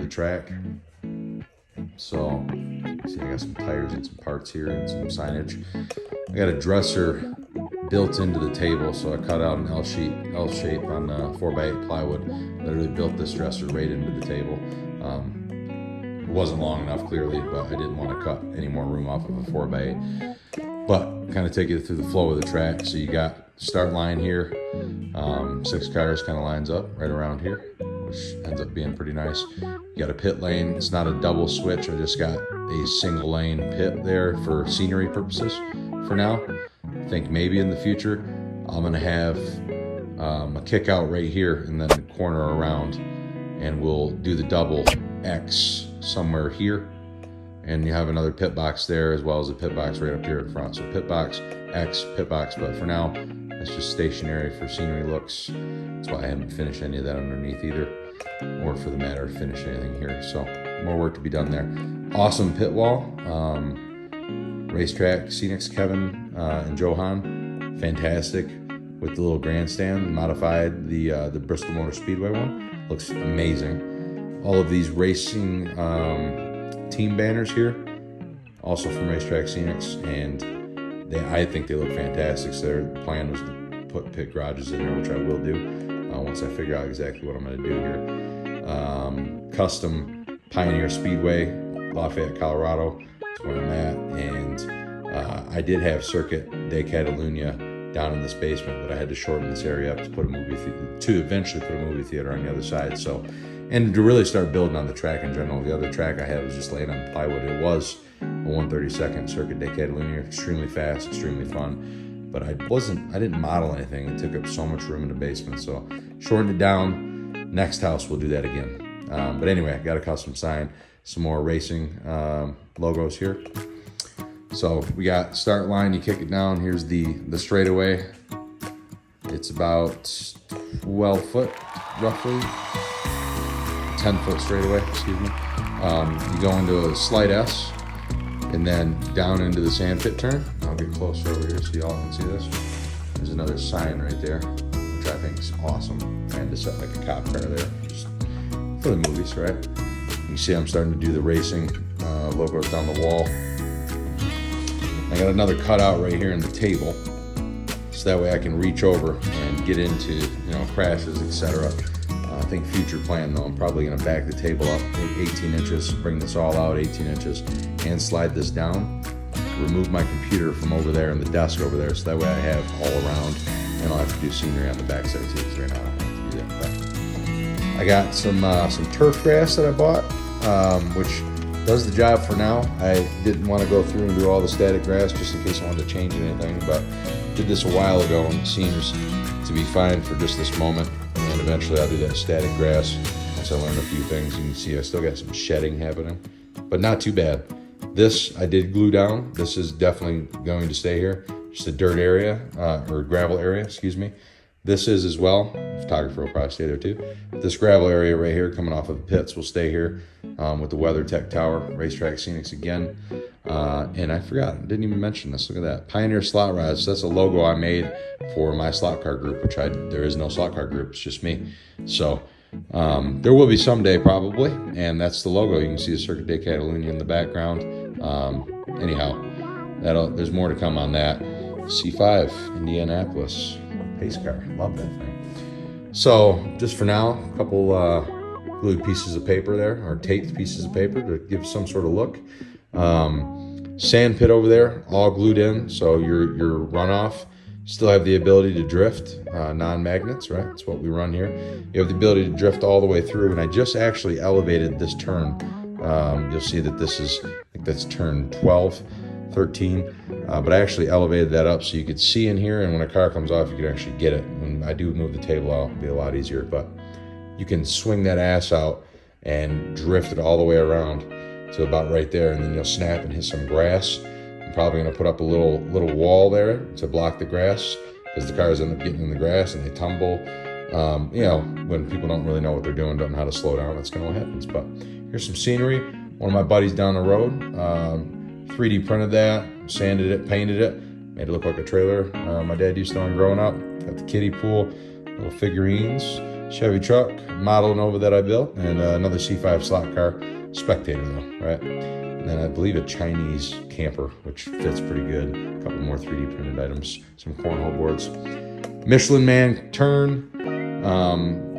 the track. So, see, I got some tires and some parts here and some signage. I got a dresser built into the table, so I cut out an L shape on 4x8 plywood. Literally built this dresser right into the table. It wasn't long enough, clearly, but I didn't want to cut any more room off of a 4x8. But kind of take you through the flow of the track. So you got start line here, 6 cars kind of lines up right around here, which ends up being pretty nice. You got a pit lane. It's not a double switch. I just got a single lane pit there for scenery purposes for now. I think maybe in the future I'm gonna have a kick out right here and then the corner around, and we'll do the double X somewhere here, and you have another pit box there as well as a pit box right up here in front. So pit box, X, pit box, but for now it's just stationary for scenery looks. That's why I haven't finished any of that underneath either, or for the matter of finish anything here. So more work to be done there. Awesome pit wall. Racetrack Scenics Kevin and Johan, fantastic with the little grandstand. Modified the Bristol Motor Speedway one, looks amazing. All of these racing team banners here, also from Racetrack Scenics, and I think they look fantastic. So their plan was to put pit garages in there, which I will do once I figure out exactly what I'm going to do here. Custom Pioneer Speedway, Lafayette, Colorado. That's where I'm at, and I did have Circuit de Catalunya down in this basement, but I had to shorten this area up to put a eventually put a movie theater on the other side. So, and to really start building on the track in general. The other track I had was just laying on plywood. It was a 1/32 Circuit de Catalunya, extremely fast, extremely fun. But I didn't model anything. It took up so much room in the basement. So shortened it down. Next house we'll do that again. But anyway, I got a custom sign, some more racing logos here. So we got start line, you kick it down. Here's the straightaway. It's about 12 foot, roughly. 10 foot straightaway, excuse me. You go into a slight S, and then down into the sand pit turn. I'll get closer over here so y'all can see this. There's another sign right there, which I think is awesome. And to set like a cop car there, just for the movies, right? You can see I'm starting to do the racing logos down the wall. I got another cutout right here in the table, so that way I can reach over and get into, crashes, etc. I think future plan though, I'm probably gonna back the table up 18 inches, bring this all out 18 inches, and slide this down, remove my computer from over there and the desk over there, so that way I have all around, and I'll have to do scenery on the backside too, because right now I don't have to do that. But I got some turf grass that I bought, which does the job for now. I didn't want to go through and do all the static grass just in case I wanted to change anything, but did this a while ago and it seems to be fine for just this moment. And eventually I'll do that static grass once I learn a few things. You can see I still got some shedding happening, but not too bad. This I did glue down. This is definitely going to stay here. Just a dirt area, or gravel area, excuse me. This is as well. Photographer will probably stay there too. This gravel area right here coming off of the pits will stay here with the WeatherTech Tower, Racetrack Scenics again. And I forgot, didn't even mention this. Look at that. Pioneer Slot Rods. That's a logo I made for my slot car group, which there is no slot car group. It's just me. So there will be someday probably. And that's the logo. You can see the Circuit de Catalunya in the background. Anyhow, there's more to come on that. C5, Indianapolis. Pace car, love that thing. So just for now, a couple glued pieces of paper there, or taped pieces of paper to give some sort of look. Sand pit over there, all glued in, so your runoff still have the ability to drift, non-magnets, right? That's what we run here. You have the ability to drift all the way through, and I just actually elevated this turn. You'll see that this is, I think that's turn 12. 13, but I actually elevated that up so you could see in here, and when a car comes off you can actually get it. When I do move the table out, it'll be a lot easier, but you can swing that ass out and drift it all the way around to about right there, and then you'll snap and hit some grass. I'm probably going to put up a little wall there to block the grass, because the cars end up getting in the grass and they tumble. When people don't really know what they're doing, don't know how to slow down, that's kind of what happens. But here's some scenery. One of my buddies down the road 3D printed that, sanded it, painted it, made it look like a trailer my dad used to own growing up. Got the kiddie pool, little figurines, Chevy truck, Model Nova that I built, and another C5 slot car, Spectator though, right? And then I believe a Chinese camper, which fits pretty good. A couple more 3D printed items, some cornhole boards. Michelin Man turn.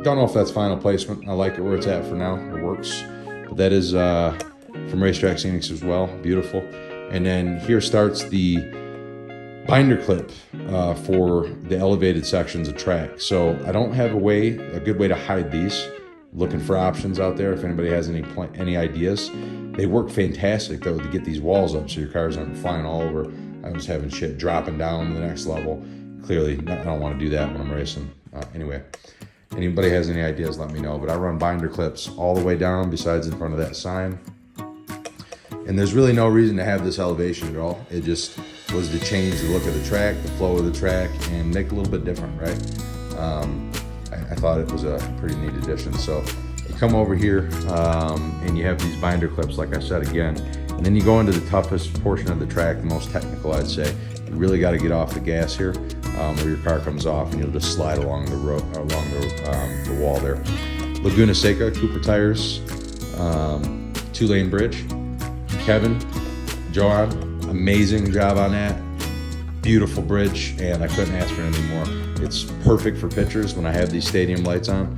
Don't know if that's final placement. I like it where it's at for now. It works. But that is from Racetrack Scenics as well. Beautiful. And then here starts the binder clip for the elevated sections of track. So I don't have a good way to hide these. Looking for options out there if anybody has any ideas. They work fantastic though to get these walls up so your cars aren't flying all over. I was having shit dropping down to the next level. Clearly, I don't want to do that when I'm racing. Anyway, anybody has any ideas, let me know. But I run binder clips all the way down besides in front of that sign. And there's really no reason to have this elevation at all. It just was to change the look of the track, the flow of the track, and make it a little bit different, right? I thought it was a pretty neat addition. So you come over here and you have these binder clips, like I said again, and then you go into the toughest portion of the track, the most technical, I'd say. You really got to get off the gas here, where your car comes off, and you'll just slide along the road, along the wall there. Laguna Seca, Cooper tires, 2-lane bridge. Kevin, Johan, amazing job on that. Beautiful bridge, and I couldn't ask for anything more. It's perfect for pictures when I have these stadium lights on.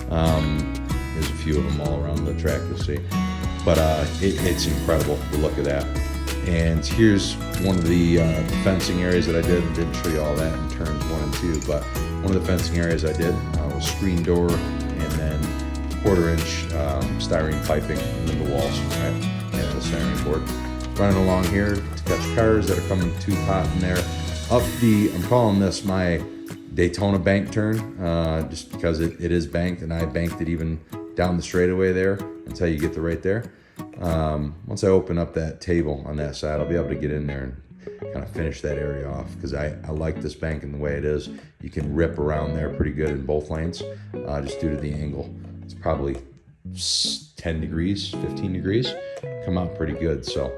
There's a few of them all around the track, you'll see. But it's incredible, the look of that. And here's one of the fencing areas that I did. I didn't show you all that in turns 1 and 2, but one of the fencing areas I did was screen door and then 1/4-inch styrene piping and then the walls, right? And the styrene board. Running along here to catch cars that are coming too hot in there. I'm calling this my Daytona bank turn, just because it is banked, and I banked it even down the straightaway there until you get to right there. Once I open up that table on that side, I'll be able to get in there and kind of finish that area off, because I like this bank and the way it is. You can rip around there pretty good in both lanes, just due to the angle. It's probably 10 degrees, 15 degrees, come out pretty good. So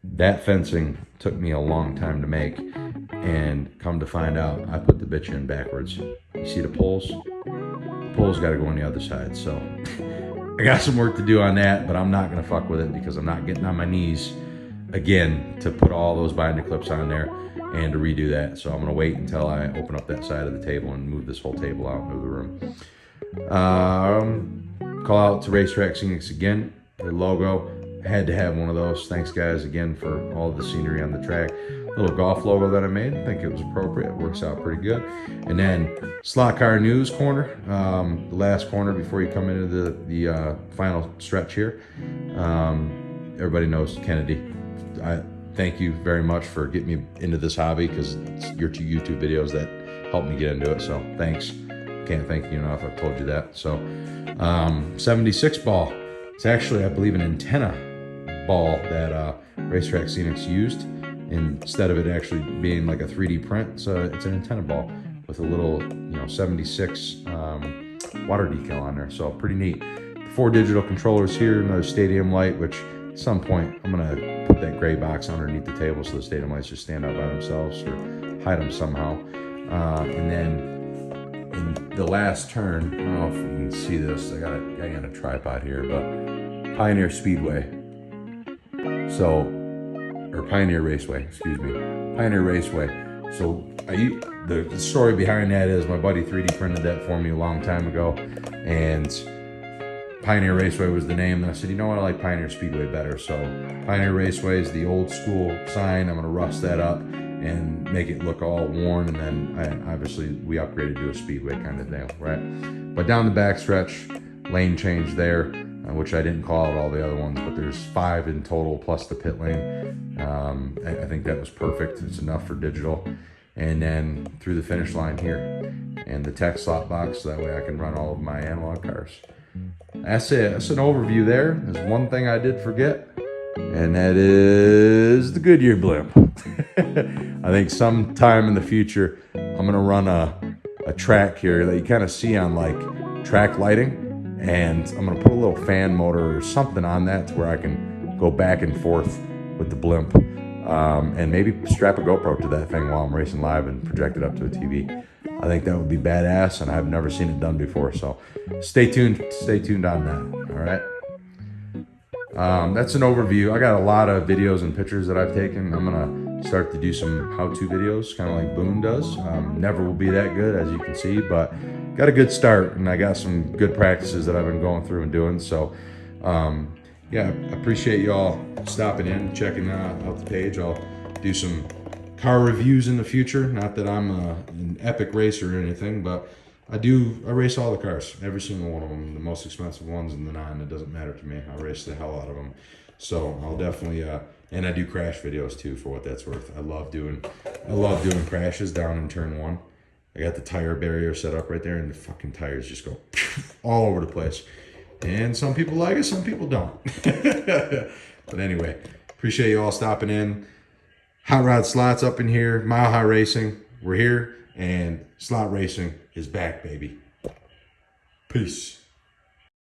that fencing took me a long time to make, and come to find out, I put the bitch in backwards. You see the poles? The poles got to go on the other side. So I got some work to do on that, but I'm not gonna fuck with it, because I'm not getting on my knees again to put all those binder clips on there and to redo that. So I'm gonna wait until I open up that side of the table and move this whole table out into the room. Call out to Racetrack Scenics again. Their logo, I had to have one of those. Thanks guys again for all the scenery on the track. Little golf logo that I made, I think it was appropriate. It works out pretty good. And then slot car news corner, the last corner before you come into the final stretch here. Everybody knows Kennedy. I thank you very much for getting me into this hobby, because it's your 2 YouTube videos that helped me get into it. So thanks. Can't thank you enough. I've told you that. So 76 ball. It's actually, I believe, an antenna ball that Racetrack Scenics used, instead of it actually being like a 3D print. So it's an antenna ball with a little 76 water decal on there. So pretty neat. 4 digital controllers here, another stadium light, which at some point I'm gonna put that gray box underneath the table so the stadium lights just stand out by themselves, or hide them somehow. And then in the last turn, I don't know if you can see this, I got a tripod here, but Pioneer Speedway. So, or Pioneer Raceway, excuse me. Pioneer Raceway. So the story behind that is my buddy 3D printed that for me a long time ago, and Pioneer Raceway was the name. And I said, you know what, I like Pioneer Speedway better. So Pioneer Raceway is the old school sign. I'm gonna rust that up and make it look all worn, and then obviously we upgraded to a Speedway kind of deal, right? But down the backstretch, lane change there, which I didn't call out all the other ones, but there's 5 in total plus the pit lane. I think that was perfect. It's enough for digital. And then through the finish line here, and the tech slot box, so that way I can run all of my analog cars. That's it. That's an overview there. There's one thing I did forget, and that is the Goodyear blimp. I think sometime in the future, I'm gonna run a track here that you kind of see on like track lighting, and I'm gonna put a little fan motor or something on that to where I can go back and forth with the blimp, and maybe strap a GoPro to that thing while I'm racing live and project it up to a TV. I think that would be badass, and I've never seen it done before. So stay tuned on that. All right. That's an overview. I got a lot of videos and pictures that I've taken. I'm gonna start to do some how-to videos, kind of like Boone does. Never will be that good, as you can see, but got a good start, and I got some good practices that I've been going through and doing. So yeah, I appreciate y'all stopping in, checking out the page. I'll do some car reviews in the future. Not that I'm an epic racer or anything, but I race all the cars, every single one of them, the most expensive ones and the non. It doesn't matter to me. I race the hell out of them. So I'll definitely, and I do crash videos too, for what that's worth. I love doing crashes down in turn 1. I got the tire barrier set up right there, and the fucking tires just go all over the place. And some people like it, some people don't. But anyway, appreciate you all stopping in. Hot Rod Slots up in here, Mile High Racing. We're here, and slot racing is back, baby. Peace.